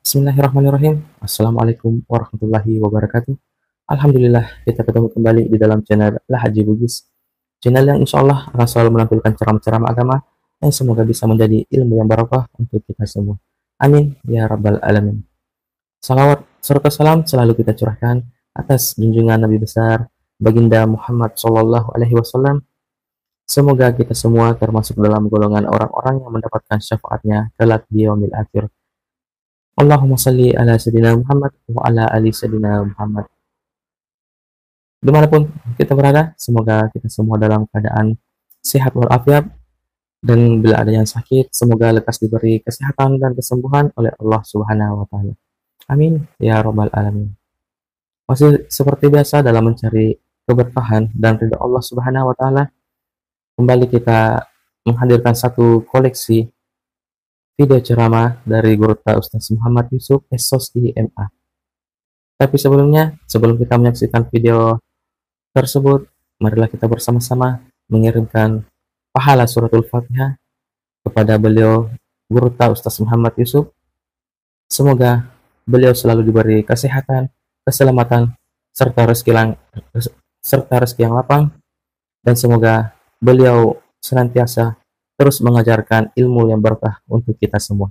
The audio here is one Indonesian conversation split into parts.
Bismillahirrahmanirrahim. Assalamualaikum warahmatullahi wabarakatuh. Alhamdulillah, kita ketemu kembali di dalam channel Lahaji Bugis. Channel yang insya Allah akan selalu menampilkan ceramah-ceramah agama yang semoga bisa menjadi ilmu yang barokah untuk kita semua. Amin ya rabbal alamin. Salawat serta salam selalu kita curahkan atas junjungan Nabi besar Baginda Muhammad Shallallahu Alaihi Wasallam. Semoga kita semua termasuk dalam golongan orang-orang yang mendapatkan syafaatnya kelak di yaumil akhir. Allahumma salli ala sayyidina Muhammad wa ala ali sayyidina Muhammad. Dimanapun kita berada, semoga kita semua dalam keadaan sehat walafiat, dan bila ada yang sakit, semoga lekas diberi kesehatan dan kesembuhan oleh Allah Subhanahu wa Ta'ala. Amin ya rabbal alamin. Masih seperti biasa dalam mencari keberkahan dan ridha Allah Subhanahu wa Ta'ala, kembali kita menghadirkan satu koleksi video ceramah dari Guru Ustaz Muhammad Yusuf Esos IMA. Tapi sebelumnya, sebelum kita menyaksikan video tersebut, marilah kita bersama-sama mengirimkan pahala suratul Fatihah kepada beliau Guru Ustaz Muhammad Yusuf. Semoga beliau selalu diberi kesehatan, keselamatan, serta rezeki yang lapang, dan semoga beliau senantiasa terus mengajarkan ilmu yang berkah untuk kita semua.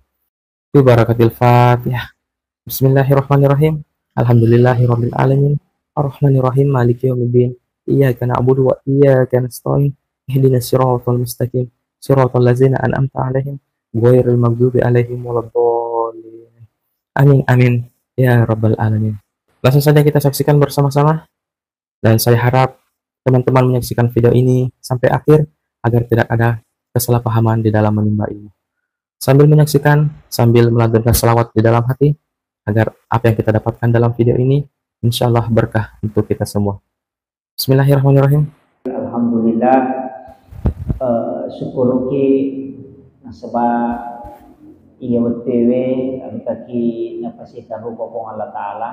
Bi barakatil Fatihah. Bismillahirrahmanirrahim. Alhamdulillahirabbil alamin. Arrahmanirrahim. Maliki yaumiddin. Iyyaka na'budu wa iyyaka nasta'in. Ihdinas siratal mustaqim. Siratal ladzina an'amta 'alaihim ghairil maghdubi 'alaihim waladdallin. Amin amin ya rabbal alamin. Langsung saja kita saksikan bersama-sama, dan saya harap teman-teman menyaksikan video ini sampai akhir agar tidak ada kesalahpahaman di dalam menimba ilmu. Sambil menyaksikan, sambil melantunkan selawat di dalam hati, agar apa yang kita dapatkan dalam video ini insya Allah berkah untuk kita semua. Bismillahirrahmanirrahim. Alhamdulillah, syukuruki nasabah iya wetewe angkaki napasita rupokong Allah Ta'ala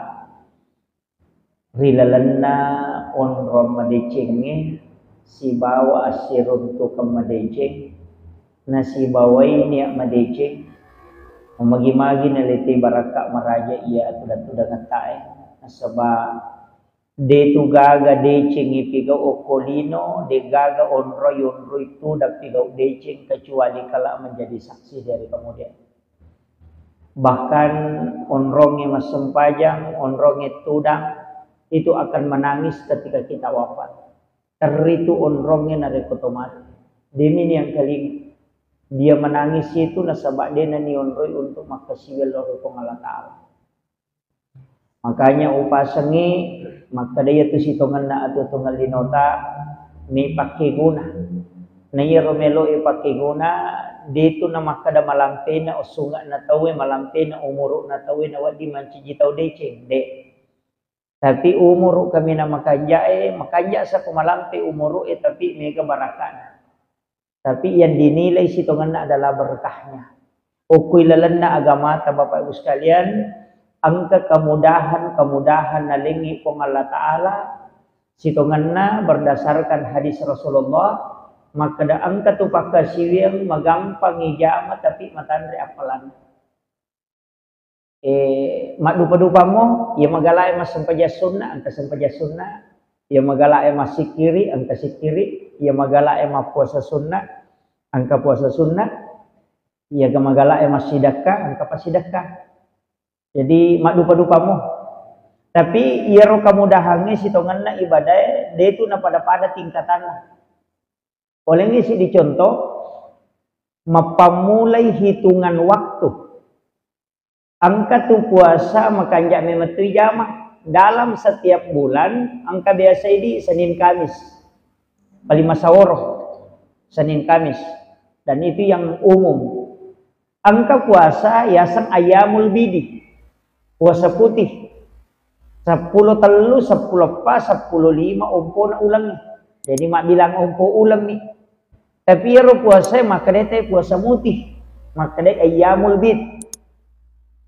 rilalanna on ramadecenge si bawa asirun tu kamadeceng nasi bawai niak madeceng magi-magi naliti baraka maraja iya tuda ngatae nasaba de tu gaga deceng ipiga okolino de gaga onro itu dapiga deceng kecuali kala menjadi saksi dari kemudian. Bahkan onronge masempajang, onronge tudang itu akan menangis ketika kita wafat. Teritu onronge narekotomat. Demi yang kali dia menangis itu nasabak dia nani onroi untuk makasiwil loro Allah Ta'ala. Makanya upasangi maka dia tu sitongan na atau tunggal linota ni pakai guna. Na iya romelo pakai guna dito na makada malampe na usunga na tawe malampe na umuro na tawe na wadi manciji tau deceng de. Tapi umuro kami na makanja sa kumalampe umuro tapi mega barakan. Tapi yang dinilai sitongan na adalah berkahnya. Ukuy lalan na agama ta Bapak Ibu sekalian, angka kemudahan na lingi pong Allah Ta'ala sitongan na berdasarkan hadis Rasulullah, maka da angka tu pakasiwing magampang ijama tapi matandre apalan. Madupa-dupa mo, ya magalay mas sampaja sunnah, angka sampaja sunnah, ya magalay mas sikiri, angka sikiri, ya magalay mas puasa sunnah, angka puasa sunnah, ya magalay mas sidakah, angka pasidakah. Jadi madupa-dupa mo. Tapi iya ro kamudahannya sitongan na ibadah, dia itu na pada tingkatan. Oleh ini sih dicontoh, mapamulai hitungan waktu. Angka tu puasa makanja memetui jama dalam setiap bulan. Angka biasa ini Senin Kamis, palima saworoh Senin Kamis, dan itu yang umum. Angka puasa yasan ayamul bidi, puasa putih. 10 telu, 10 pas, 10 lima umpo na ulang nih. Jadi mak bilang umpo ulang nih. Tapi ya puasa maka dia puasa mutih, maka dia ayamul bid.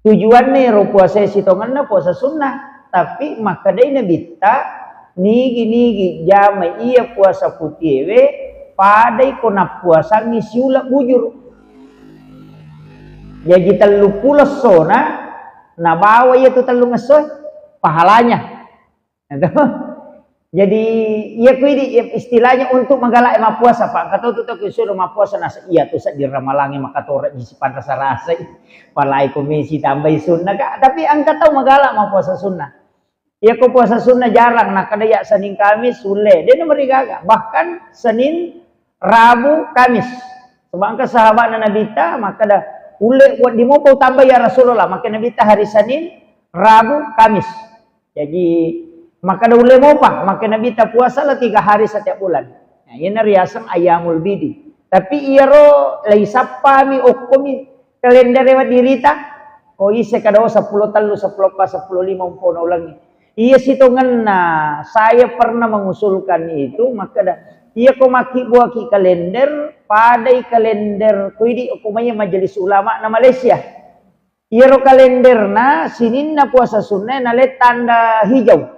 Tujuannya puasa sitongan na puasa sunnah, tapi maka dia nabita nigi jama iya puasa putih we padai kona puasa ngisiula bujur. Jadi telu pulas sona Nah bawa ia tu telu ngesoy pahalanya. Itu. Jadi ia kuidi istilahnya untuk menggalak emak puasa Pak. Kata tu tak suruh emak puasa nasa iya tu sak diramalangi maka torak disipan rasa-rasa. Palai komisi tambah sunnah kak. Tapi angkat tahu menggalak emak puasa sunnah. Ia ko puasa sunnah jarang nak kada ya Senin Kamis sule. Dia nomor gaga. Bahkan Senin, Rabu, Kamis. Sebab angka sahabat Nabi ta maka dah ule buat di mau tambah ya Rasulullah. Maka Nabi ta hari Senin, Rabu, Kamis. Jadi maka dah ule mau pak. Maka Nabi ta puasa lah 3 hari setiap bulan. Nah, ini riasan ayamul bidi. Tapi ia ro lai sapa mi okumi kalender lewat diri ta. Oh ise kada 10 talu 10 pas 10 5 umpona ulangi. Iya sitongan nah saya pernah mengusulkan itu maka dah iya ko maki buah ki kalender padai kalender kuidi ukumanya majelis ulama na Malaysia. Iya ro kalender na sinin na puasa sunnah na le tanda hijau.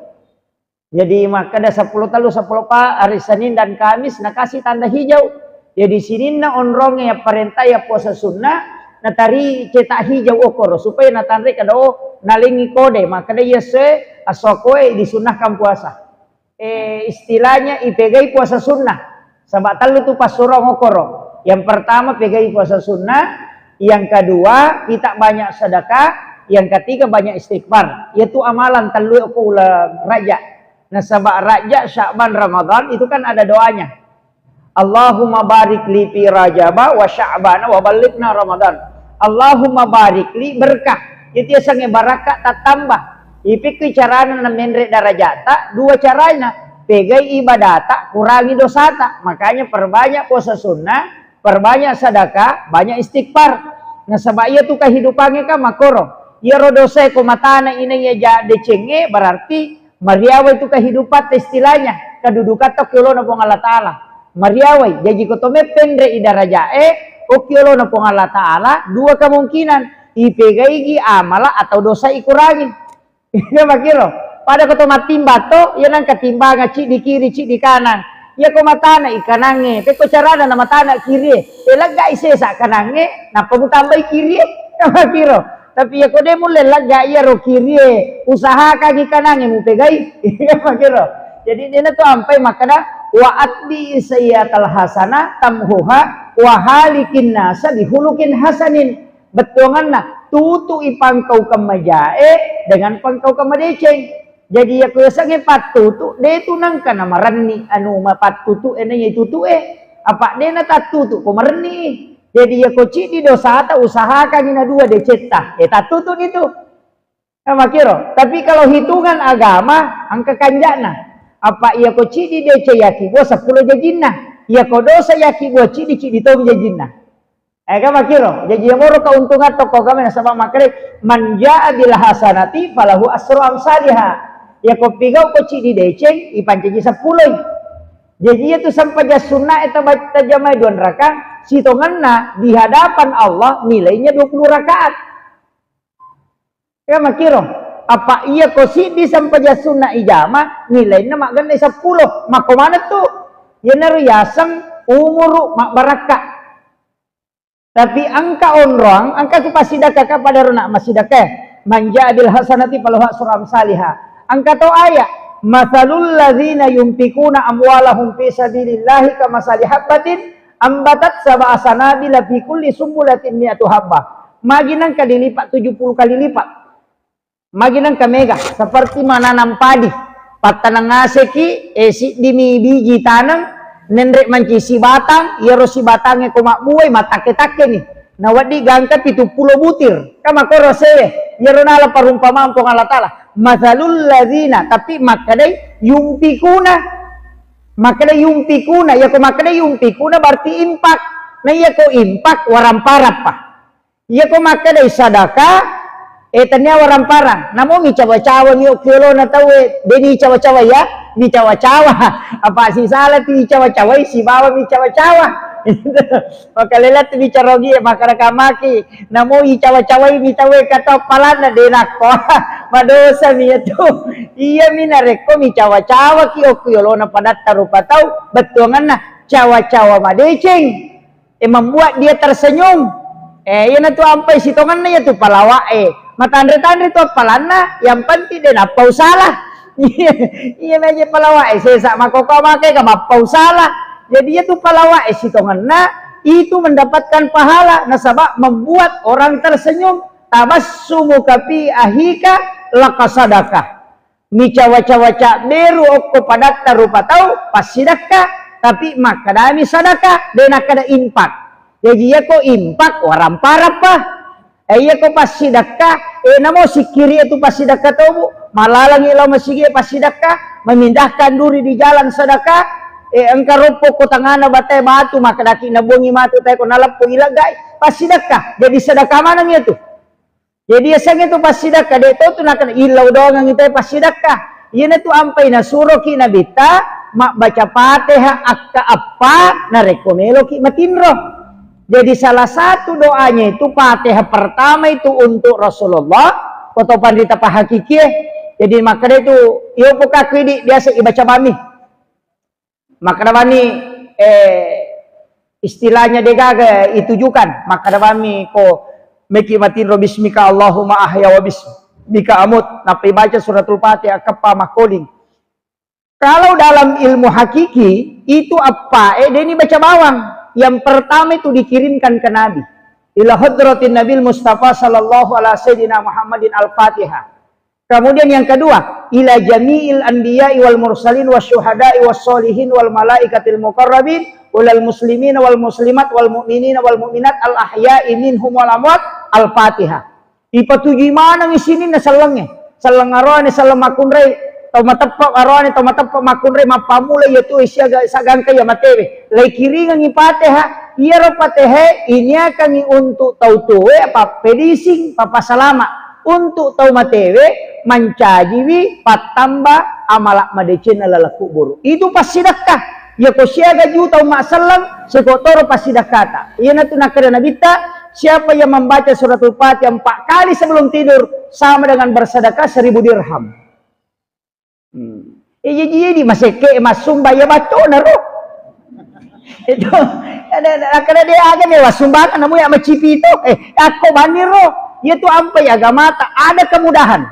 Jadi maka dah 10 talu 10 pa hari Senin dan Kamis na kasih tanda hijau. Jadi sinin na onrong ya perintah ya puasa sunnah na tari cetak hijau okor supaya na tandre kada nalingi kode maka dia se asokoe disunahkan puasa. Istilahnya ipegai puasa sunnah. Sabak talu tu pas surong okoro. Yang pertama pegai puasa sunnah, yang kedua kita banyak sedekah, yang ketiga banyak istighfar. Yaitu amalan talu aku ulah raja. Nah sabak raja Sya'ban Ramadan itu kan ada doanya. Allahumma barik li fi Rajab wa Sya'ban wa balighna Ramadan. Allahumma barik li berkah. Itu sange barakat tak tambah. Ipik carana na menre darajata, 2 caranya. Pegai ibadah tak kurangi dosa tak. Makanya perbanyak puasa sunnah, perbanyak sedekah, banyak istighfar. Nah sebab ia tu kehidupannya kan makoro. Ia ro dosa ko matana ini ya ja decenge berarti mariawa itu kehidupan istilahnya. Kedudukan to kilo na pong Allah Taala. Mariawa jadi ko to mependre idarajae o kilo na pong Allah Taala, 2 kemungkinan. Ipegai amala atau dosa ikurangi. Ya makiro. Pada kau matimba to, ya nang katimbangan cik di kiri, cik di kanan. Ya kau matana ikanange, peko carana na matana kiri. Elaga isesa kanange, na kamu tambah kiri. Ya makiro. Tapi ya kau demo lelaga ya ro kiri. Usaha kaki kanange mu pegai. Ya makiro. Jadi dia tu ampai makana wa atbi sayyatal hasana tamhuha wa halikin nasa bihulukin hasanin. Betongan na tutu ipangkau kemajae dengan pangkau kemadeceng. Jadi ya kuyasange patutu de tu nangka na marani anu mapatutu ene tutu apa de na tatutu ko marani. Jadi ya koci di dosa ta usahakan ina 2 deceta. Tatutu itu. Makiro. Tapi kalau hitungan agama angka kanjana. Apa ia koci di dece yaki bo 10 jajinna. Ia ko dosa yaki bo cidi cidi to jajinna. Kan makiro. Jadi yang moro keuntungan toko kami nasabah makre manja bil hasanati falahu asru amsalihha. Ya ko pigau ko cidi deceng ipanceji 10. Jadi itu sampai sunnah itu baca jamai 2 rakaat, sitonganna di hadapan Allah nilainya 20 rakaat. Ya makiro. Apa iya ko sidi sampai sunnah ijama nilainya mak ganda 10. Mako mana tuh? Ya naru yasang umuru mak barakah. Tapi angka onrong, angka tu pasidaka kepada rona masidaka. Manja bil hasanati falahu asru amsalihha. Angka tu ayat, mathalul ladzina yunfikuna amwalahum fi sabilillahi kamasali habbatin ambatat sab'a sanabila fi kulli sumbulatin mi'atu habbah. Maginang dilipat 70 kali lipat. Maginang mega seperti menanam padi. Patanang ngaseki esi dimi biji tanang nendrek manci si batang, iya si batangnya koma buai matake-take nih. Nah wadi gangkat itu 10 butir. Kama koro sewe, iya nala parumpamaan pong Allah Ta'ala. Mathalul ladzina, tapi makadai yumpikuna. Makadai yumpikuna, ya ko makadai yumpikuna berarti impak. Nah iya ko impak waramparap pa. Iya ko makadai sadaka, tanya waramparang. Namun cawa-cawa ni okilo na tawe, deni cawa-cawa ya. Ni cawa-cawa apa si salah ti cawa-cawa si bawa mi cawa-cawa maka lelat ti bicarogi maka kamaki namo i cawa-cawa mi tawe kata palana de nakko madosa mi itu iya mi nareko mi cawa-cawa ki okuyolo na padatta rupa tau betuangan na cawa-cawa madeceng membuat dia tersenyum. Yan na tu ampai sitongan na ya tu palawa matandre-tandre tu apalana, yang penting dia napau salah. Iya meja palawa saya makoko make ka mapau salah. Jadi itu palawa sitonganna itu mendapatkan pahala nasabah membuat orang tersenyum. Tabassumu kafi ahika lakasadakah. Mica waca-waca beru okko padatta rupa tau pasidakah tapi makadami sadakah dena kada impak. Jadi ya ko impak orang parapa. Iya ko pasidakah namo sikiri itu pasidakah tau bu. Malalang ilaw masigi pasidakah memindahkan duri di jalan sedekah engkau rupo ko tangana batay batu makadaki na bungi matu tayo ko nalapo ilagay pasidakah jadi sedekah mana itu jadi asang itu pasidakah dito tu nakan ilaw doang ang itay pasidakah yun itu ampay na suro ki nabita mak baca Fatihah akka apa na rekomelo ki matinro. Jadi salah satu doanya itu Fatihah pertama itu untuk Rasulullah atau pandita pahakiki. Jadi makanya itu iyo po kakwidi biasa ibaca mami. Makanya mami istilahnya degaga itujukan. Makanya mami ko meki matinro bismika Allahumma ahya wa bismika amut. Napi baca suratul Fatihah kapa makoling. Kalau dalam ilmu hakiki itu apa? Dia ini baca bawang. Yang pertama itu dikirimkan ke Nabi. Ila hadratin Nabil Mustafa sallallahu alaihi sayyidina Muhammadin al-Fatihah. Kemudian yang kedua, ila jami'il anbiya'i wal mursalin wasyuhada'i wassolihin wal malaikatil muqarrabin walal muslimin wal muslimat wal mu'minin wal mu'minat al ahya'i minhum wal amwat al-Fatihah. Ipatuji mana ngisini na salangnya. Salang arone salam makunre tau matappak arone tau matappak makunre mapamula yaitu isya sagangka ya matewe. Lai kiringan ipatihah iya ro patehe ini akan untuk tau tuwe apa pedising papa salama untuk tau matewe mancajiwi patamba amalak madecen lalaku buru. Itu pas sedekah. Ya ko siaga ju tau masalang sekotoro pas sedekah. Iya na tunakada nabita siapa yang membaca suratul Fatihah 4 kali sebelum tidur sama dengan bersedekah 1000 dirham. Jadi maseke masumba ya bato na ro. Itu ada dia aga ni wasumba namu ya macipi itu. Ako baniro. Yaitu ampai agama tak ada kemudahan.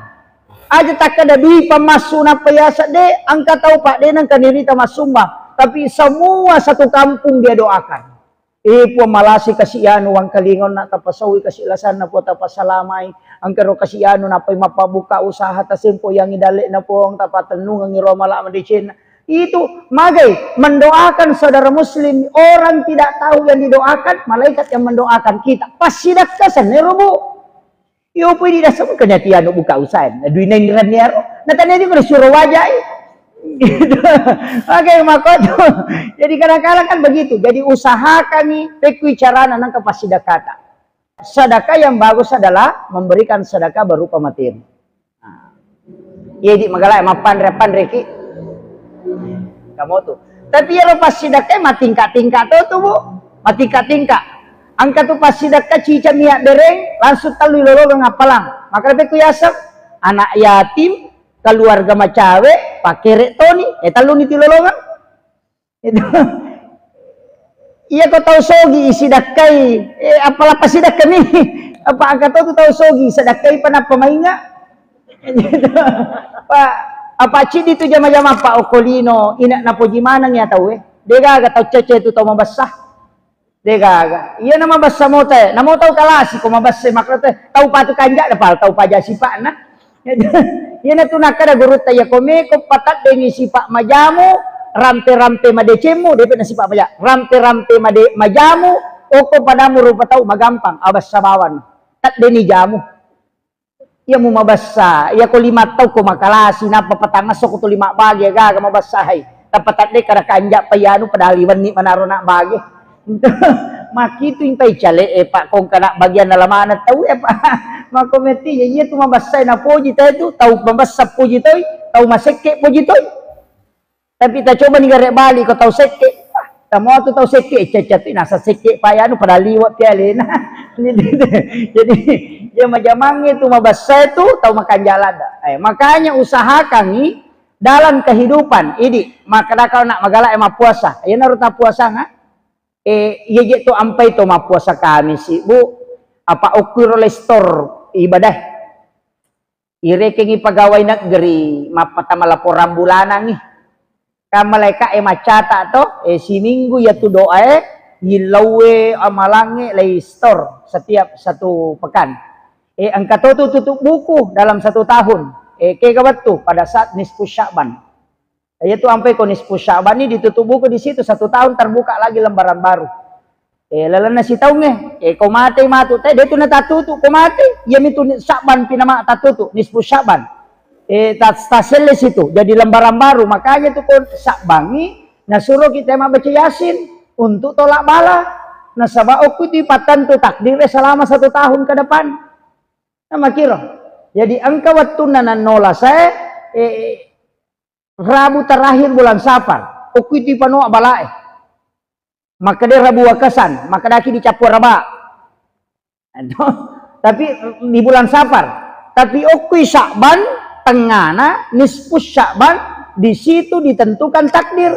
Aja tak ada duit pemasuna payasa de angka tahu pak de nang kanirita masumba. Tapi semua satu kampung dia doakan. Ipo malasi kasihan uang kalingon na tapasawi kasilasan na po tapasalamay. Ang karo kasihan na pay mapabuka usaha tasimpo yang idali na po ang tapatanung ang iromala medicine. Itu magay mendoakan saudara muslim orang tidak tahu yang didoakan malaikat yang mendoakan kita pasidak kasan nerobo. Yo pwede na sa kanyatian buka usaha. Aduy na niran niya ro. Natanya di ko suruh wajah. Oke makoto. Jadi kadang-kadang kan begitu. Jadi usahakan nih pekui carana nang kepasidakata. Sedekah yang bagus adalah memberikan sedekah berupa materi. Iya di magala mapandre ki. Kamu tuh. Tapi ya lo pas sedekah matingkat-tingkat tuh bu. Matingkat-tingkat. Angka tu pas sedekah cica miak dereng langsung talu lologang apalang. Maka lebih kuyasap anak yatim keluarga macawe pakai toni talu ni tilolongan. Itu. Iya kau tahu sogi sidakai apalah pas sedekah ni. Apa angka tu tahu sogi sedakai pana pemainga. Pak apa cidi tu jama-jama Pak Okolino inak napoji manang ya tahu Dega tahu cece tu tahu mabasah. Dega, iya nama bahasa mo teh, namo tahu kalasi ko mabasa makro teh, tahu patu kanja na pal, tahu paja sipa na. Iya na tu nakada guru taya kome ko patat dengi sipa majamu, rampe-rampe madecemu, depe na sipa maja, rampe-rampe majamu, oko padamu rupa tahu magampang, abas sabawan, tat deni jamu. Iya mo mabasa, iya ko 5 tahu ko makalasi, napa patangas ko to 5 bagi gaga mabasahay, tapatat de kada kanja payano padaliwan ni manaro na bagi. Makitu intay chale pak kung kana bagian nalaman tahu pak makometi iya tu mabasay na poji tayo tahu mabasa poji tayo tahu maseke poji tayo tapi ta coba ni gare bali ko tahu seke tamo tu tahu seke cecet nasa seke payano pada liwat pialena jadi dia majamang itu mabasa itu tahu makan jalan makanya usahakan nih dalam kehidupan ini maka kalau nak magala emang puasa ayo naruta puasa nga iya tu ampai tu mapuasa kami si bu apa ukur lestor ibadah Irekengi pegawai negeri mapata laporan bulanan nih. Kamaleka macata to seminggu ya tu doa ilawe amalange lay store setiap satu pekan. Angka tu tutup buku dalam 1 tahun. Kegawat tuh pada saat nisfu Sya'ban. Yaitu sampai ko nisfu Sya'ban ini ditutup buku di situ 1 tahun terbuka lagi lembaran baru. Lalana si tahu nge, kau mati matu teh dia tu na tatutu kau mati, ya mitu Sya'ban pinama tatutu nisfu Sya'ban. Tasel situ jadi lembaran baru, makanya tuh kau Sya'bani nasuruh kita baca Yasin untuk tolak bala. Nah sabab aku di patan tu takdirnya selama 1 tahun ke depan. Nama kira. Jadi angka waktu nanan nola saya Rabu terakhir bulan Safar, aku di panu balai. Maka dia Rabu wakasan, maka daki dicapur raba. Tapi di bulan Safar, tapi okui Sya'ban tengana nisfu Sya'ban di situ ditentukan takdir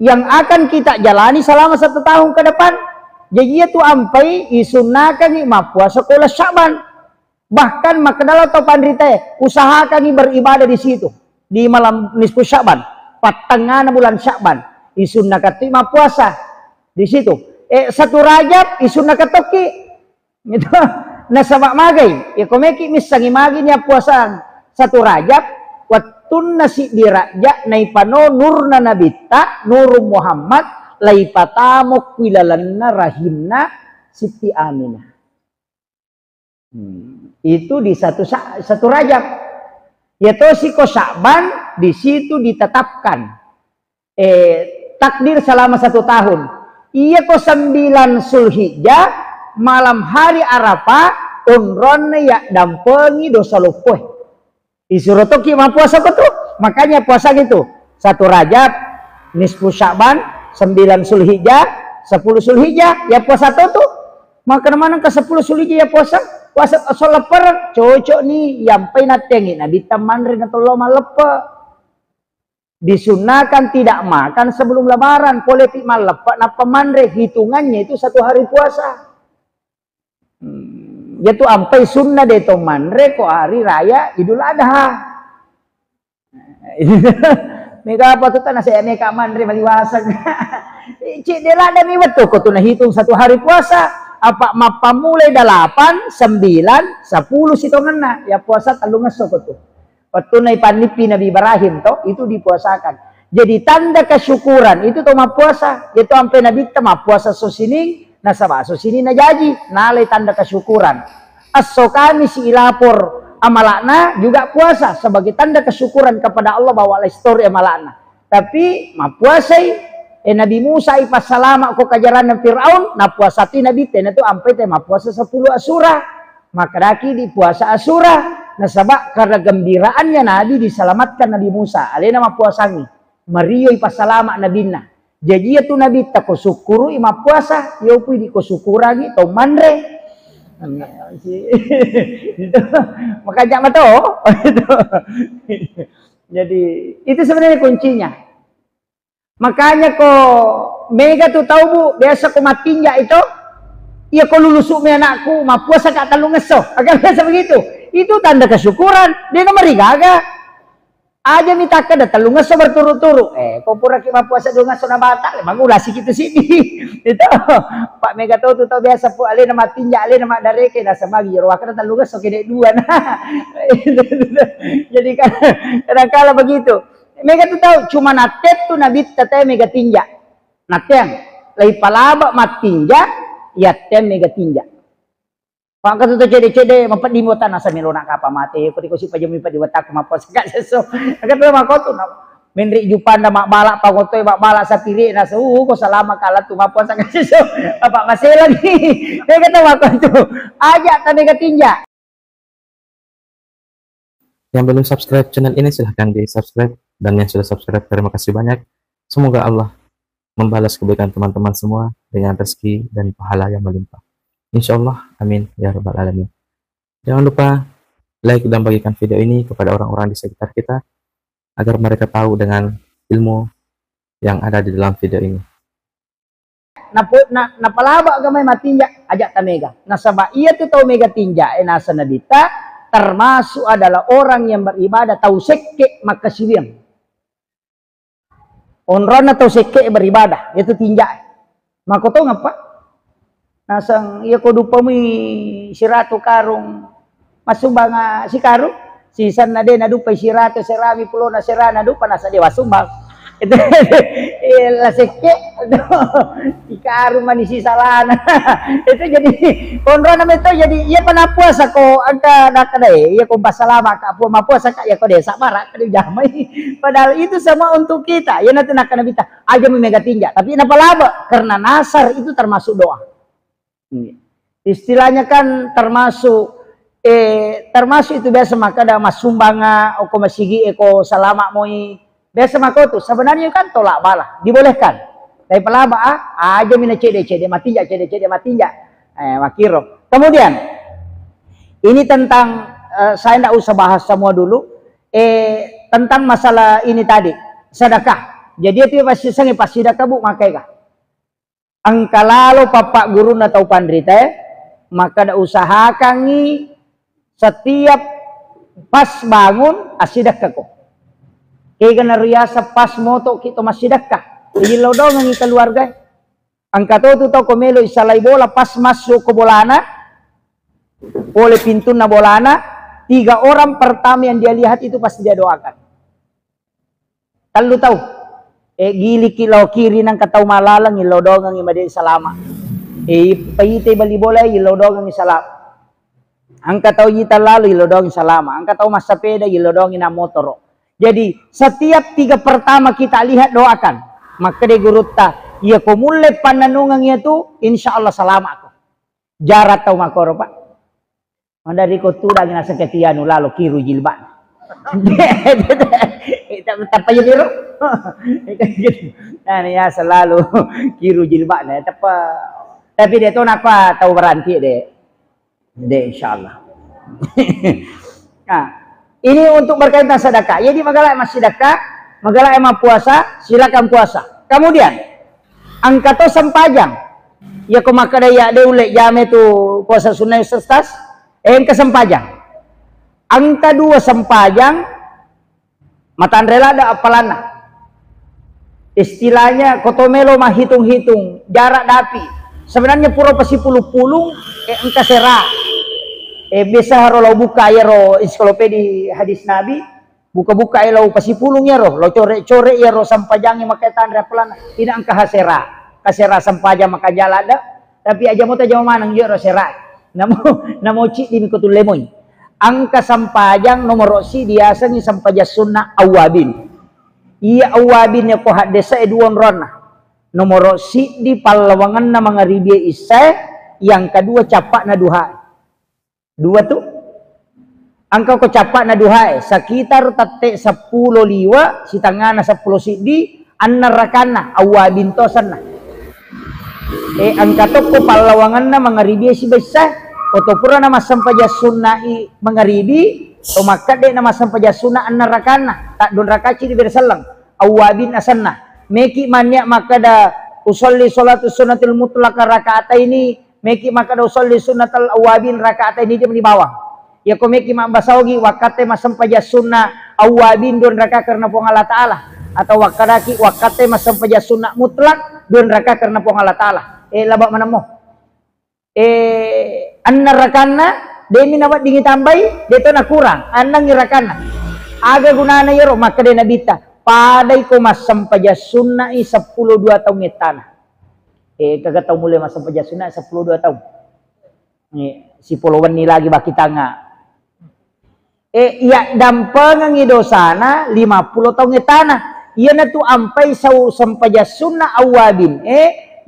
yang akan kita jalani selama 1 tahun ke depan. Jadi itu ampai isunnakan ma puasa sekolah Sya'ban. Bahkan maka dalam topan rite usahakan beribadah di situ di malam nisfu Sya'ban, patengana bulan Sya'ban. Isun nakati puasa di situ. 1 Rajab isun nakatoki. Gitu. Nah sama magai, ya komeki misangi magi nya puasa 1 Rajab watun nasi diraja naipano nurna nabita nuru Muhammad laipatamo wilalanna rahimna Siti Aminah. Itu di 1 Rajab. Yaitu siko Sya'ban di situ ditetapkan takdir selama 1 tahun. Iya ko 9 Zulhijjah malam hari Arafah umron ya dampengi dosa lupuh. Disuruh toki mah puasa betul. Makanya puasa gitu. 1 Rajab, nisfu Sya'ban, 9 Zulhijjah, 10 Zulhijjah ya puasa tuh. Maka mana ke 10 Zulhijjah ya puasa. Puasa sholat perang cocok nih yang penatengin nabi taman rin atau loma lepe. Disunahkan tidak makan sebelum lebaran, politik malepak na pemandre hitungannya itu 1 hari puasa. Yaitu ampai sunnah de to mandre ko hari raya Idul Adha. Mega apa tuh tanah saya neka mandre maliwasan. Cik dela ada mi betul ko tuh hitung 1 hari puasa. Apa mapa mulai 8, 9, 10 sitonganna ya puasa talung ngeso ko tuh. Waktu naik panipi Nabi Ibrahim toh itu dipuasakan. Jadi tanda kesyukuran itu toh puasa. Itu sampai Nabi tema puasa sosining, nasabah sosining na jaji, nalai tanda kesyukuran. As-sokani si ilapor amalakna juga puasa sebagai tanda kesyukuran kepada Allah bahwa histori amalakna. Tapi ma puasai Nabi Musa ipas salama ko kajaran Firaun na puasati Nabi tena itu sampai tema puasa 10 Asyura. Maka daki di puasa Asyura. Nah sebab karena gembiraannya Nabi diselamatkan Nabi Musa. Alena ma puasangi. Mario ipasalama Nabina. Jadi itu Nabi tako syukuru ima puasa. Yopi di kosyukurangi to mandre. Makanya mato. Jadi itu sebenarnya kuncinya. Makanya kok mega tuh tahu Bu, biasa ko matinja itu. Iya kok lulusuk mi anakku, ma puasa kak talung ngeso. Agak biasa begitu. Itu tanda kesyukuran. Dia nomor gaga. Aja minta kada talung ngeso berturut-turut. Kok pura ki ma puasa dulu ngeso na batal. Emang ulah sikitu sini. Itu Pak Mega tahu tuh biasa pu ale nama tinja ale nama dareke na samagi jero wakana talung ngeso kede dua nah. Jadi kadang-kala begitu. Mega tuh tahu cuma natet tuh nabi tete mega tinja. Nateng lai palaba matinja ya tem mega tinja. Pak kata tu cede-cede mampat di mutan asa melona kapa mate ko si pajami pa di watak mapos gak seso. Kata mak tu menri jupanda mak balak pagotoy mak balak sa pili na ko salama kala tu mapos gak seso. Apa masih lagi. Dia kata mak tu ajak ta mega tinja. Yang belum subscribe channel ini silahkan di subscribe, dan yang sudah subscribe terima kasih banyak. Semoga Allah membalas kebaikan teman-teman semua dengan rezeki dan pahala yang melimpah. Insya Allah, amin ya rabbal alamin. Jangan lupa like dan bagikan video ini kepada orang-orang di sekitar kita agar mereka tahu dengan ilmu yang ada di dalam video ini. Napalaba gamay matinja ajak ta mega. Nasaba iya tu tau mega tinja nasa nabita termasuk adalah orang yang beribadah tahu sekke maka siliang. Onrona tahu sekke beribadah itu tinjak. Maka tahu ngapa? Nasang iya ko dupami siratu karung masumbang si karung sisan na din adupa siratu serami pulo na serana dupa nasa dewa sumbang. Itu laseke ikaru manisi salana itu jadi konro naman itu jadi iya panapuasa ko ada nakadai iya ko basalama ka po mapuasa ka iya ko desa marak kadu jamay padahal itu sama untuk kita ya natin nakanabita aja mega tinja tapi napalaba karena nasar itu termasuk doa istilahnya kan termasuk itu biasa maka ada masumbanga o ko masigi eko salama moi biasa maka itu sebenarnya kan tolak bala dibolehkan tapi pelaba aja mina cede matinja cede matinja makiro kemudian ini tentang saya tidak usah bahas semua dulu tentang masalah ini tadi sedekah jadi itu pasti sedekah bu makai kah angka lalu papak guru atau pandrita maka ada usahakan setiap pas bangun asidakah kok kaya na riasa pas moto kita masidakah ilaw daw ng keluarga ang katoto to kumelo isalay bola pas masuk ke bolana oleh pintu na bolana 3 orang pertama yang dia lihat itu pasti dia doakan kalau tahu gili kilaw kiri ng kataw malalang ilaw daw ng imadi salama payite bali bola ilaw daw ng salama ang kataw yita lalo ilaw daw ng salama ang kataw masapeda ilaw daw ng motoro. Jadi setiap 3 pertama kita lihat doakan. Maka di gurutta, ia ko mulai pananungan itu insya Allah salama ako. Jarat tau makoro pak. Dari ko tudang nasa ketianu lalu kiru jilban. Tapi biru. Nah ya selalu kiru jilban. Tapi dia tuh nak tahu berhenti deh insya Allah. Nah. Ini untuk berkaitan sedekah. Jadi magalah emas sedekah, magalah emas puasa, silakan puasa. Kemudian angka to sempajang. Ya kumakada ya deule jame tu puasa sunnah sestas, engka sempajang. Angka 2 sempajang matan rela ada apalana. Istilahnya kotomelo mah hitung-hitung jarak dapi. Sebenarnya pura pasi pulung-pulung engka serah. Biasa lo buka ya ro ensiklopedi hadis Nabi buka-buka ya lo pasipulung ya lo core-core ya ro sampajangnya maka tandra pelan tidak angka kasera sampajang maka jalada tapi aja mau tajam manang ya ro sera namo cik di mikutul lemoy angka sampajang nomor si biasanya sampaja sunnah awabin iya awabin ya ko hadesa eduan rona nomor si di palawangan na mga ribia isa yang kedua capak na duha 2 tuh angka ko capak na duhae sekitar tate 10 liwa si tangana 10 sidi anna rakana awabin tosan na angka to ko palawangan na mga ribi si besa otopura na masampaja sunnai mga ribi o makade na masampaja sunna anna rakana tak don rakaci di bersalang awabin asanna meki manya makada usolli salatu sunnatul mutlaq rakaata ini meki maka da usolli sunnatal awabin rakaat ini dia di bawah. Ya ko meki mambasawgi wakate masampaja sunnah awabin don rakaat karena pong Allah Taala atau wakadaki wakate masampaja sunnah mutlak don rakaat karena pong Allah Taala. Labak mana mo? Anna rakana demi nawat dingi tambai deto na kurang annang rakana. Aga gunana yero maka de nabita padai ko masampaja sunnah 10 2 tahun tanah. Kagak tahu mulai masa pejasuna 10-2 tahun. Si puluhan ni lagi baki tanga. Iya dampangan idosana 50 tahun tanah. Iya na tu ampai sau sampajasuna awabin.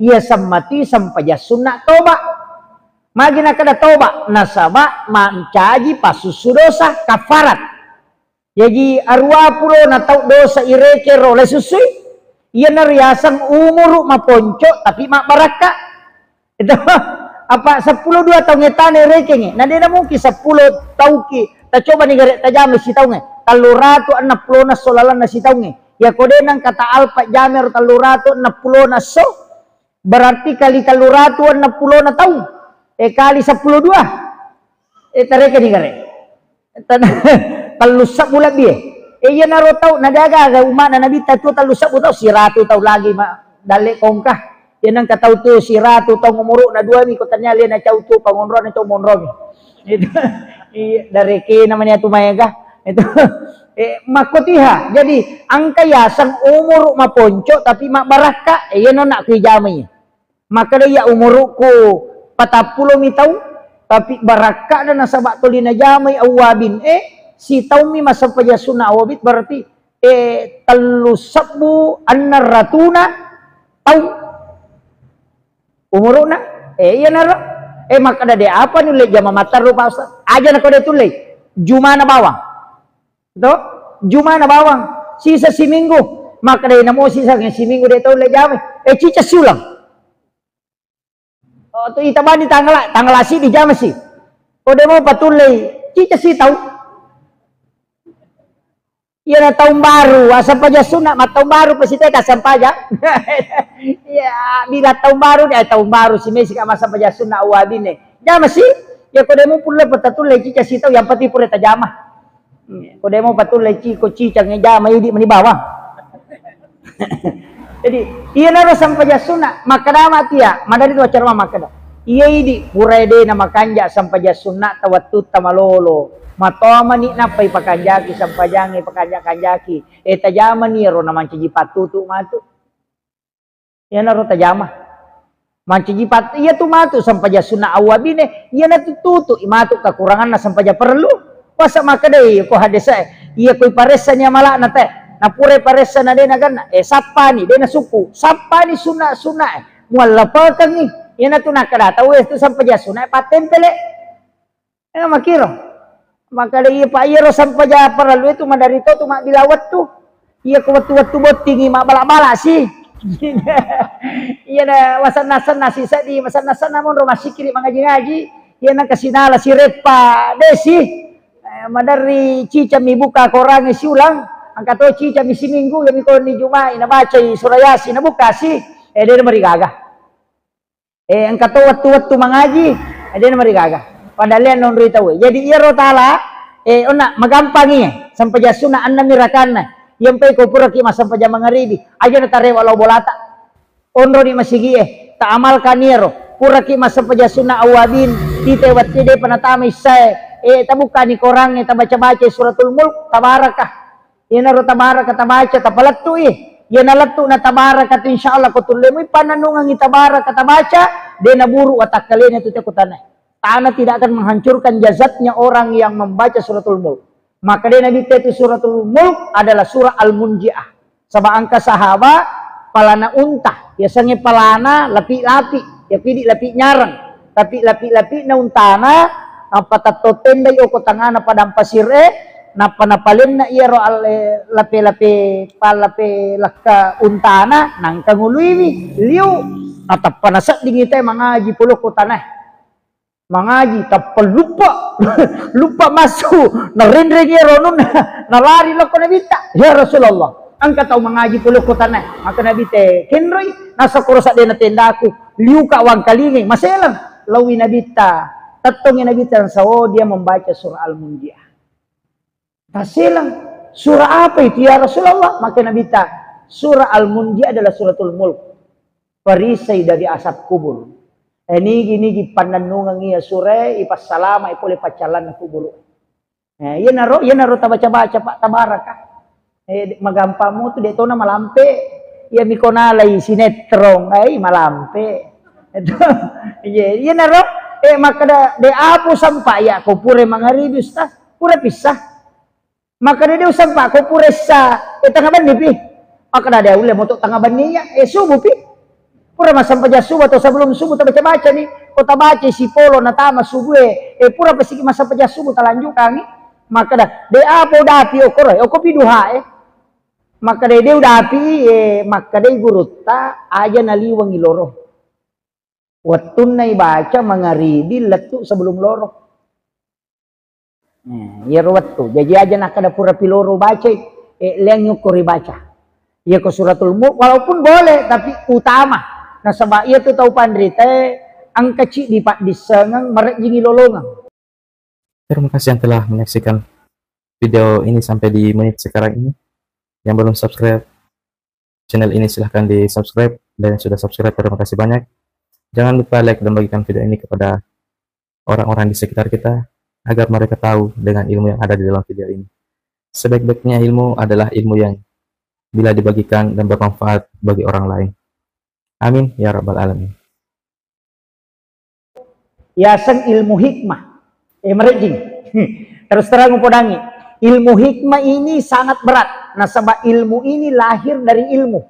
Iya sammati sampajasuna toba. Magina kada toba nasaba mancaji pasusudosa kafarat. Jadi arwa pulo na tau dosa ireke ro lesusui. Iya nariasang umur maponco tapi mak baraka itu apa 10-2 tahun ngetane rekenge nah dia mungkin 10 tahun ki ta coba ni garek tajam si tahun taluratu 60 na solalan na si tahun ya kode nang kata alpa jamer taluratu 60 na so berarti kali taluratu 60 na tahun kali 10-2 tareke ni garek talusap bulat dia. Iya naro tau nadaga ga umat na nabi tu talusap tau si ratu tau lagi dale kongkah. Yan ang katau tu si ratu tau ngumuruk na dua mi ko tanya lian na chau tu pangonron itu monron. Itu dari ke namanya tu mayaga. Itu makotiha. Jadi ang kaya sang umuruk maponco tapi mak baraka yan nak kijamay. Maka dia umuruk ko 40 mi tau tapi baraka na nasabak tuli na jamay awabin si taumi masa pajasuna awabit berarti talusabu annaratuna tau umuruna iya naro maka ada apa nih le jama matar lupa ustaz aja nak kode tulay jumana bawang to jumana bawang sisa si minggu maka ada namo sisa si minggu de tau le jama cica sulang oh tu itabani tanggal asi di jama si kode mo patulay cica si tau iya na tahun baru, asal paja sunat, tahun baru pasti teka sampaja. Ya, bila tahun baru si Messi masa paja sunat awabine. Jama sih, ya kode mo pula patatulay cica sitaw yang pati pura tajama. Kode mo patulay ciko cica ng jama yudi mani bawang. Jadi, iya na rasam paja sunat, makadama tiya, madali tu acara makada. Iya idi purede na makanja sampaja sunat tawatut tamalolo. Matoma ni napay pakanjaki sampajangi pakanjaki tajama ni ro naman patutu matu yan ro tajama manci pat iya tu matu sampaja sunna awabine iya na tututu imatu kekurangan na sampaja perlu wasa makadai ko hadesa iya ko paresa nya mala na te na pure paresa na de na gan sapa ni de na suku sapa ni sunna mualapakan ni iya na tu nakada tawes tu sampaja sunna patempele makiro maka iya pak iya rosam paja paralu itu madarito tu mak dilawat tu iya ko watu botingi mak balak-balak sih iya na wasan-nasan nasi sadi wasan-nasan namun rumah sikiri mengaji-ngaji iya na kasinala si repa desi madari cica mi buka korangi si ulang angkato cica mi si minggu yang ko ni jumai na baca surayasi na buka si dia marigaga angkato watu mengaji dia marigaga padalian non rita we jadi iya rotala ona magampangi sampai jasuna anna mirakana yang pay ko pura ki sampai jam mangaribi aja na tare walau bolata onro di masigi ta amal kaniro pura ki sampai jasuna awabin tite watti de panatami say tabuka ni korang ta baca-baca suratul mulk tabarakah ina ro tabarakah tabaca tapalattu yan nalattu na tabarakah insyaallah ko tulemo pananungang itabarakah tabaca de naburu atakkalena tu takutanay Tanah tidak akan menghancurkan jazatnya orang yang membaca suratul mulk. Maka dia Nabi itu suratul mulk adalah surah al-munji'ah. Sama angka sahaba palana unta. Biasanya palana lapi-lapi. Ya pidi lapi nyarang. Tapi lapi-lapi na untana. Napa tato tendai o kotangana padang pasir napa-napalin na iya ro lapi-lapi palapi laka untana. Nang kanguluiwi. Liu. Atap panasak dingitay mga jipulo kotanah. Mangaji tapal lupa masuk narindring ron nalari lo ko nabita ya Rasulullah angka tau mangaji pulo ko tanah maka nabi te kenroy nasa kurosa de na tendaku liu ka wang kalingi maselang lawi nabita tatong nabita sa dia membaca surah al-munjiah maselang surah apa itu ya Rasulullah maka nabita surah al-munjiah adalah suratul mulk perisai dari asap kubur Nigi pananungan iya sure ipas salama ipole pacalan na kuburo. Yan naro tabaca-baca pak tabarakah. Magampamu tu deto na malampe. Iya mikonalay sinetrong ay malampe. Yan naro maka de apo sampaya ko pure mangaribis ta pure pisah. Maka de sampa ko pure sa tangaban nipi. Maka de ule moto tangaban niya subuh pi. Pura sampai subuh atau sebelum subuh baca-baca nih, kota baca si polo na tama subuh pura pasiki sampai subuh talanjut kami, maka dah de apa udah api okoro, okopi duha maka de udah api maka de guruta aja naliwang iloro, watun na baca mangaribi letu sebelum loro, ya waktu, jadi aja nak ada pura piloro baca, leng nyukuri baca, ya ke suratul mulk walaupun boleh tapi utama. Nah sebab ia tu tahu pandri teh ang kecil di pak disengang merek jingi lolongang Terima kasih yang telah menyaksikan video ini sampai di menit sekarang ini. Yang belum subscribe channel ini silahkan di subscribe, dan yang sudah subscribe terima kasih banyak. Jangan lupa like dan bagikan video ini kepada orang-orang di sekitar kita agar mereka tahu dengan ilmu yang ada di dalam video ini. Sebaik-baiknya ilmu adalah ilmu yang bila dibagikan dan bermanfaat bagi orang lain. Amin ya rabbal alamin. Yasan ilmu hikmah. Merejing. Terus terang podangi. Ilmu hikmah ini sangat berat. Nah, sebab ilmu ini lahir dari ilmu.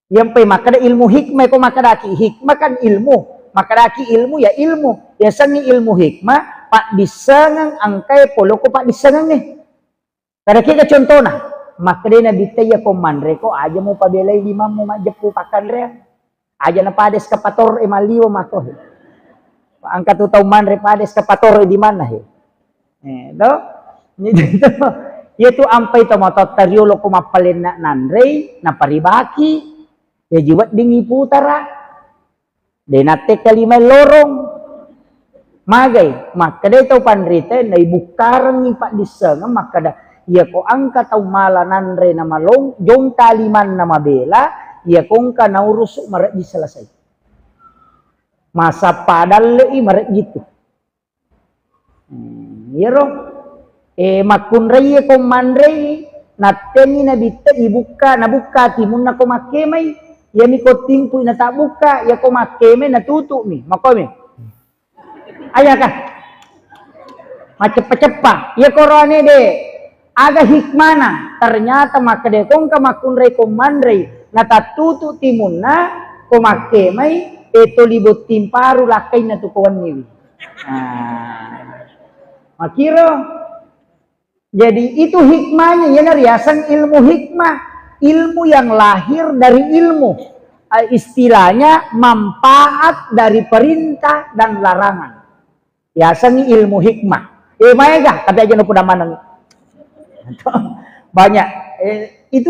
Yang maka ada ilmu hikmah kok maka daki. Hikmah kan ilmu. Maka daki ilmu ya ilmu. Ya sangi ilmu hikmah pak disengang angkai polo ko pak disengang nih. Kada kita contoh nah. Maka dia nabi taya ko manre ko aja mau pabelai lima mau majepu pakan rea. Aja na pades kapator emaliwa matoh. Angkat tu tahu manre pades kapator di mana he. Do. Itu ampai to motot tariolo ko mapalin na nanrei na paribaki. Ya jiwat dingi putara. Denate kalima lorong. Magay, maka dia tahu panrite na ibukarang ni pak diseng maka da ia ko angka tahu mala nanre na malong jong kaliman na mabela ia ko angka naurusuk maret di selesai. Masa padal i maret gitu. Yero makun raya ko manrei nateni na bitte ibuka na buka timun na ko makemay ya mi ko timpu na tak buka ya ko makeme na tutu mi makomi ayah kah cepat-cepat ya korone de ada hikmana ternyata maka de kong ka makun rei ko manrei na tatutu timun na ko makemay eto libut timparu lakay na tukuan niwi makiro. Jadi itu hikmahnya ya riasan ilmu hikmah, ilmu yang lahir dari ilmu. Istilahnya manfaat dari perintah dan larangan. Riasan ilmu hikmah. Maega kata aja nupuda manang. Banyak itu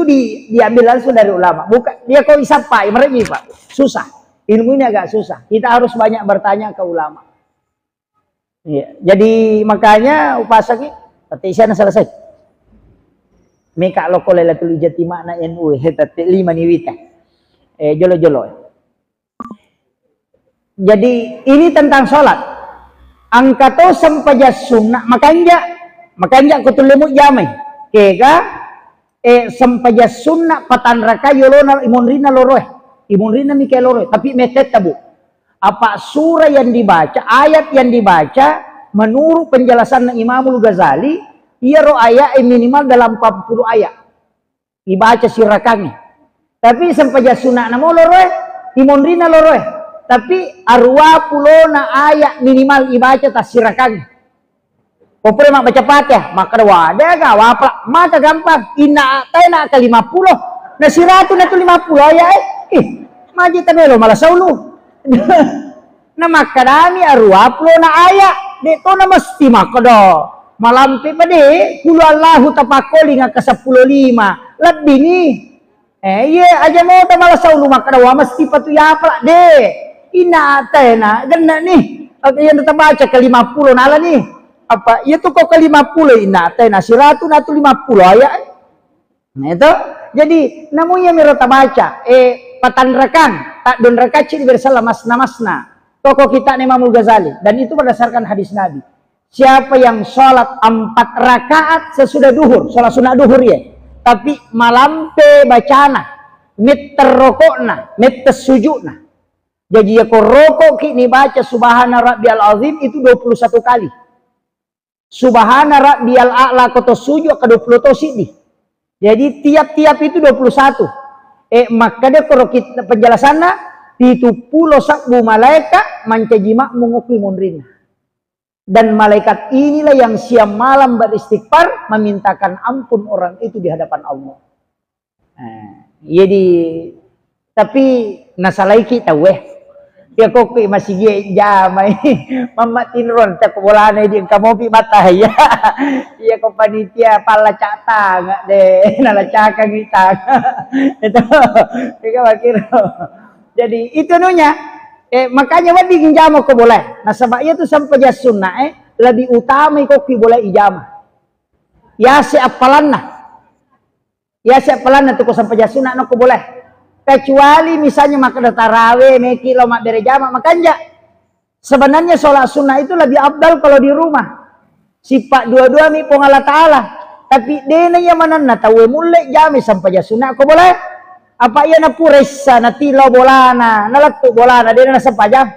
diambil langsung dari ulama. Bukan dia kok bisa Pak, mereka Pak. Susah. Ilmu ini agak susah. Kita harus banyak bertanya ke ulama. Ya, jadi makanya upasaki tapi sana selesai. Meka loko lailatul ijati makna NU hetat 5 niwita. Jolo-jolo. Jadi ini tentang sholat. Angkato sampaja sunnah makanya kutulemu jamai. Kega sampaja sunnah patan raka yolona imonrina loroe. Imonrina mike loroe tapi metet tabu. Apa surah yang dibaca, ayat yang dibaca menurut penjelasan Imamul Ghazali, ia roh ayat minimal dalam 40 ayat. Dibaca sirakangnya. Tapi sampai jasuna namo loroe, imonrina loroe. Tapi arwa pulona ayat minimal dibaca tas sirakangnya. Kopre mak baca Fatihah, maka wadah ga wapla, maka gampang. Ina tena ke 50. Na siratu na tu 50 ayat. Maji tabelo malah saulu. Na makadami arwa pulona ayat. Dito na mesti makado malampi pa de kulo Allahu tapakoli nga ka 15 lebih ni iya aja mo ta mala sa ulo makadawa mesti patu yapla de inate na ganna ni ayan ta baca ke 50 nala ni apa iya tu kok ke 50 inate na siratu na tu 50 aya nah itu jadi namunya miro ta baca patanrakan tak don rakaci bersala masna tokoh kita Imamul Ghazali dan itu berdasarkan hadis Nabi. Siapa yang sholat 4 rakaat sesudah duhur, sholat sunat duhur ya, tapi malampe bacana, meter rokokna, meter sujudna. Jadi ya kau rokok kini baca Subhana Rabbiyal Azim itu 21 kali. Subhana Rabbiyal A'la koto sujud ke 20 tosidi. Jadi tiap-tiap itu 21. Maka dia kalau kita penjelasannya itu pulau sakbu malaikat mencajima menguki munrina. Dan malaikat inilah yang siang malam beristighfar memintakan ampun orang itu di hadapan Allah. Jadi tapi nasalai kita ya kok masih jamai mamatin ron tak bolane di kamu pi batah ya. Ya kok panitia pala cata enggak deh nalacaka kita. Itu tiga wakil. Jadi itu nunya makanya wadi ginjamo ko boleh. Nah sebab itu sampai sunnah lebih utama kok ki boleh ijamah. Ya si apalan tuh ko sampai sunat no ko boleh. Kecuali misalnya maka tarawih meki lo mak berjamaah makanya sebenarnya sholat sunnah itu lebih abdal kalau di rumah. Sifat dua-dua mi pong Allah Ta'ala. Tapi dena yang mana na tahu mulai jami sampai sunat ko boleh. Apa ia na puresa na tilaw bolana, nalatu bolana dena na sampai jam.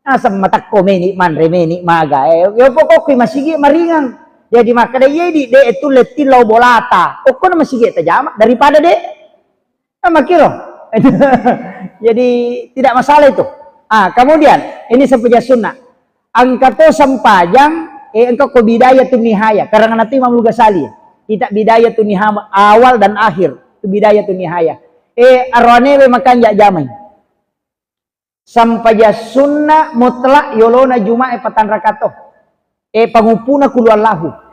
Asa matak ko meni man remeni maga. Yo pokok ko masigi maringan. Jadi maka de itu letilaw bolata. Oko na masigi tajama daripada de. Makiro. Jadi tidak masalah itu. Kemudian ini sampai sunnah. Angkato sampajang engkau ko bidayah tu nihaya. Karena nanti Imam Ghazali. Tidak bidayah tu nihaya awal dan akhir. Itu bidayah tu nihaya. Arwane makan jak jamai. Sampai sunnah mutlak yolona jumae patan rakato. Pangupuna kuluallahu.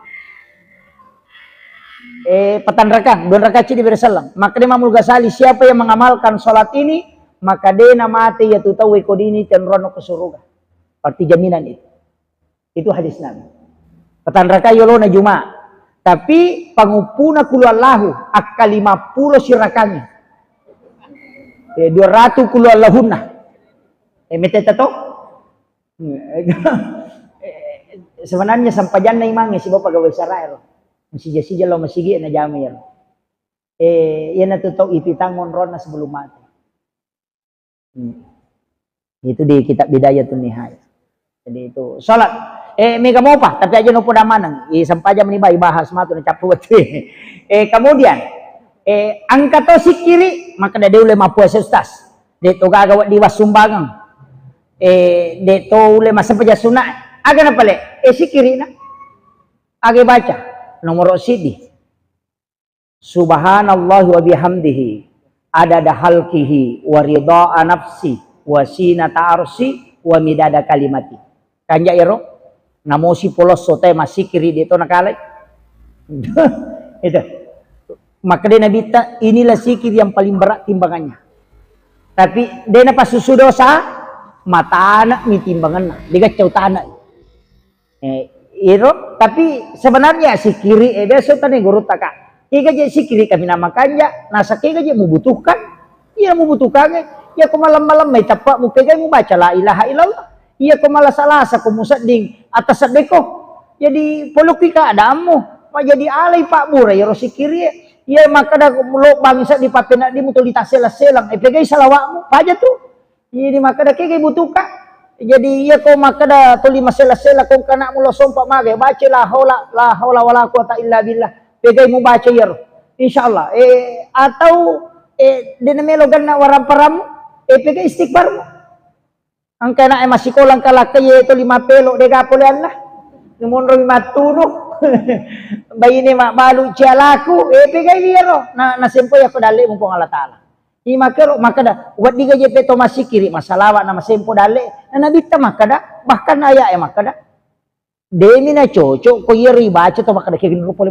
Patan rakaat, 2 rakaat di bersalam. Maka Imam Ghazali siapa yang mengamalkan sholat ini, maka dia mati ya tu tahu kodini cenrono ke surga. Arti jaminan itu. Itu hadis Nabi. Patan rakaat yolona Jumat. Tapi pangupuna kuluallahu akka 50 sirakannya. 200 kuluallahunna. Meteta to? Sebenarnya sampai jangan imangi si bapak gawe sarair. Masih lo masih na jamir. Yan natutup ipitangon ron na sebelum mati. Itu di kitab Bidayatun Nihaya. Jadi itu salat. Mega mau apa? Tapi aja no poda manang. Sampai aja menibay bahas matu na capuat. Kemudian angkat to si kiri maka ada ule mapuas ustas. Dito gagawat diwas sumbangang. Dito ule masampaja sunat. Aga na pala. Si kiri na. Aga baca. Nomor sidi. Subhanallah wa bihamdihi adada halqihi wa ridha nafsi wa sinata arsi wa midada kalimati. Kanja iro namosi polos sote masih kiri dito nakalay. Itu. Maka dia nabita inilah sikir yang paling berat timbangannya. Tapi dia na pasusu dosa mata anak mi timbangan digacau tanah. Iro tapi sebenarnya si kiri besok tadi guru taka iga je si kiri kami namakannya nasa kega je membutuhkan iya membutuhkannya iya ko malam-malam may tapak mo kega mo baca la ilaha illallah iya ko malasalasa ko musading atas sadeko jadi poluki ka adamu ma jadi alay pak bura iro si kiri iya makada lo bangsa di papena di mutul ditasela-selang pegay salawakmu paja tuh jadi makada kega butuhkan. Jadi iya ko makada tuli masela-sela kung kana mo losom pa magay baca la haula wala quwata illa billah pegay mo baca yero insyaallah atau dinamelogan na waram-param pegay istighfar mo ang kana masikolang kalakay ito 5 pelo de gapolan lah numonro 5 tuno bayini malu cialaku pegay yero na sempoy ako dali mo pong Allah Taala. Makero makada wat diga je peto masih kiri masalawa na masempo dale na nabita makada bahkan aya makada demi na cocok ko yeri baca to makada kegin rupole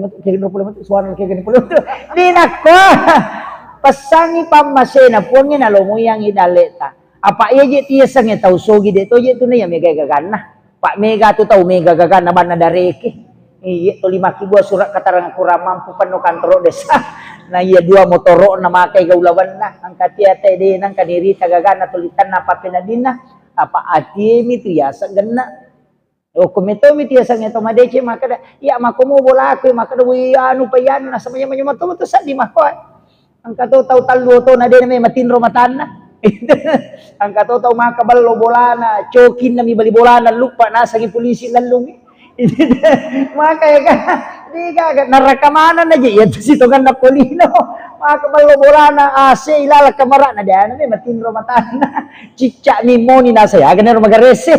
suara kegin rupole di nako pasangi pamasena ponnya na lomoyang idaleta apa iya je tiya sange tau sogi de to je tu na ya mega gagana pak mega tu tau mega gagana bana dareke iya to 5 kibu surat katarang kurang mampu penuh kantoro desa na iya 2 motoro na makai gaulawan na ang katiate de nang kaniri tagagana tulitan na papinadina apa ati mi tu ya sagana o komito mi tiya sang eto madeche makada ya makomo bola ko makada wi anu payano na samanya manyo mato sa di mako ang katotaw taluto na de may matinro matan na ang katotaw makabalo bola na chokin na mi bali bola na lupa na sa polisi lalungi makaya ka di ka narakamanan na di ito sito kan na polino makabalo bola na ase ilala kamara na diyan may matinro matan na chicha ni moni na saya ganero magarese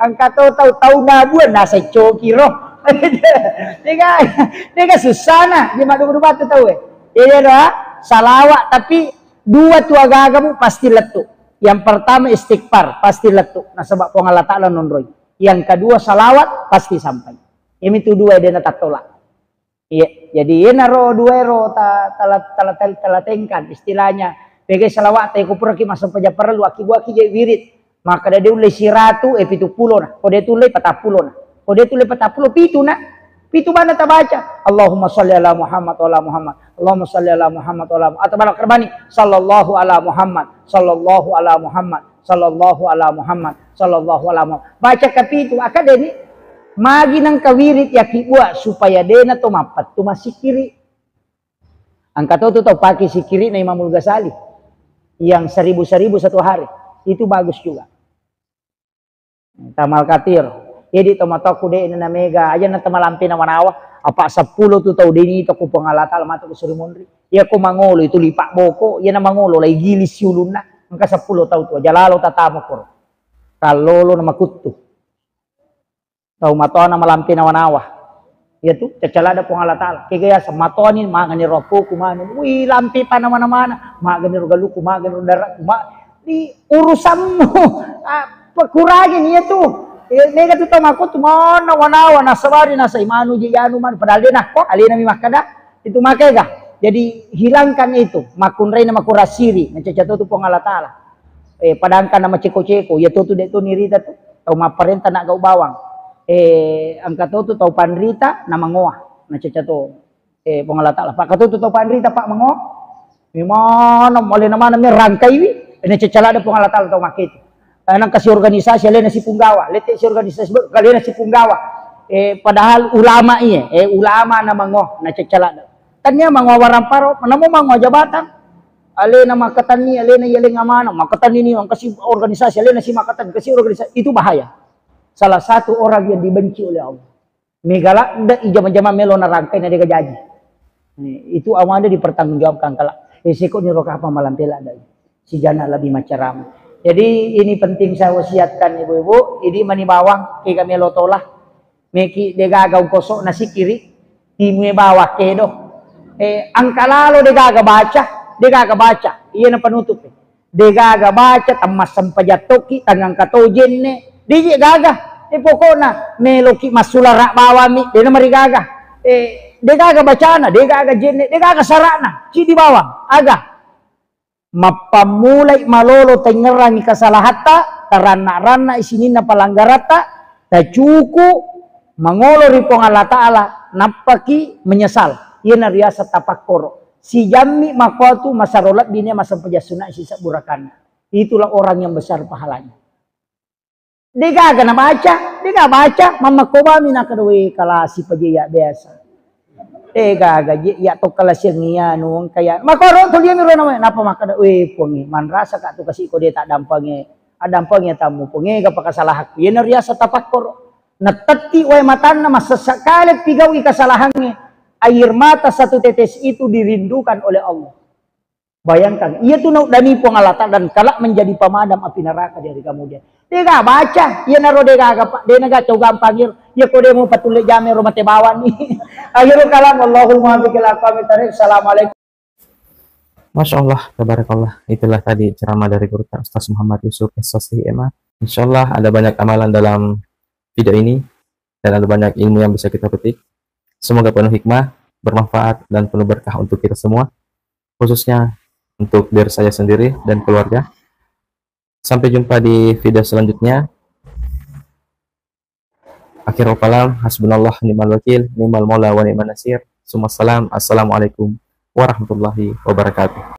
ang katotaw taw na buwan nasa chokiro di ka susana di madumuduma to taw salawat tapi 2 tu agagamu pasti letu yang pertama istighfar pasti letu na sebab po Allah Ta'ala nonroy. Yang kedua salawat pasti sampai. Yang itu 2 dia natatolak. Iya, jadi ia naro 2 ero talatengkan istilahnya. Pegai salawat tay kupura ki masam paja perlu aki buaki je wirid. Maka dia ulai siratu 70 nah. Ko dia tulai 40 nah. Ko Oh dia tu lepas tak perlu pitu nak. Pitu mana tak baca. Allahumma salli ala Muhammad wa ala Muhammad. Allahumma salli ala Muhammad wa ala Muhammad. Atau balak kerbani. Sallallahu ala Muhammad. Sallallahu ala Muhammad. Sallallahu ala Muhammad. Sallallahu ala Muhammad. Baca ke pitu. Akad ni. Magi nang kawirit ya kibua. Supaya dia na to mapat. Tu masih kiri. Angkat tu tau pakai si kiri na Imamul Ghazali. Yang 1000 satu hari. Itu bagus juga. Tamal katir. Jadi tomatoku de na mega aja na tamalampi na manawa apa 10 tu tau dini to ko pangalata mata ko suri mondri ya ko mangolo itu lipak boko ya na mangolo lay gilis yulun na angka 10 tau tu jalalo tatamo ko kalolo na makuttu tau mato na malampi na manawa ya tu cacalada pangalata kaya sa mato ni mangani ropo kumano wi lampi pa na mana magani rogalu kumagani darat di urusanmu pakuragin ya tu nega tu tama ko tumana wanawa na sawari na sa imanu jiyanu man padahal din ako alina mi makada itu makega jadi hilangkan itu makunray na makurasiri nacacato tu pangalatala padangkan na maceko-ceko ya tu de tu nirita tu tau maparenta na gau bawang angka tu tau panrita na mangoa nacacato pangalatala pak tu tau panrita pak mangoa mimana mole na mana mi rangkai wi nacacalada pangalatala tau makito nang kasih organisasi alena si punggawa lete si organisasi kalena si punggawa padahal ulama iya ulama na mango na cecala tanya mango waramparo namo mango jabatan alena makatan ni alena yeleng amana makatan ini ang kasih organisasi alena si makatan kasih organisasi itu bahaya salah satu orang yang dibenci oleh Allah megala nda ijama-jama melo na rangkai na dega jaji itu awanda dipertanggungjawabkan kala siko ni roka apa malam tela dai si jana lebih macaram. Jadi ini penting saya wasiatkan ibu-ibu, ini manibawang ke kami lotolah, meki degagaw kosok nasi kiri, timue bawah kedo, angkalalo degaga baca, iya na panutup, degaga baca tamas sampajatoki tangang katojen ne, diji gaga, pokokna meloki masulara bawami, dena marigaga, degaga bacana, degaga jenne, degaga sarana, ci di bawang, aga. Mapamulay malolo tengerangi kasalahata tarana-rana isinin na palanggarata tacuku mangolo ripong Allah Ta'ala napaki menyesal yan riasa tapakkoro si jammi makwatu masarolat bini masampajasuna sisa burakan itulah orang yang besar pahalanya dega na baca mama kobami na kadwe kalasi pajaya biasa gaji ya to kalasir niya nuang kaya makoro to dia miro naman napa makada pongi man rasa ka to kasi ko dia tak dampange adampange tamu pongi ka pakasalahak yan riasa tapakkor natati way matan na masasakalit pigaw ikasalahannya air mata satu tetes itu dirindukan oleh Allah bayangkan ia tuh dani pengalatan dan kalak menjadi pemadam api neraka dari kemudian dia baca ia naro dia naga coba panggil ya kode mau patulih jame rumah tebawan nih akhirnya kalam Allahul muwaffiq ila aqwamit thoriq. Assalamualaikum. Masya Allah, tabarakallah. Itulah tadi ceramah dari guru Ustaz Muhammad Yusuf Sosri Ema. Insyaallah ada banyak amalan dalam video ini dan ada banyak ilmu yang bisa kita petik. Semoga penuh hikmah, bermanfaat dan penuh berkah untuk kita semua, khususnya untuk diri saya sendiri dan keluarga. Sampai jumpa di video selanjutnya. Akhirul kalam, hasbunallah ni'mal wakil, ni'mal maula wa ni'man nasir. Assalamualaikum warahmatullahi wabarakatuh.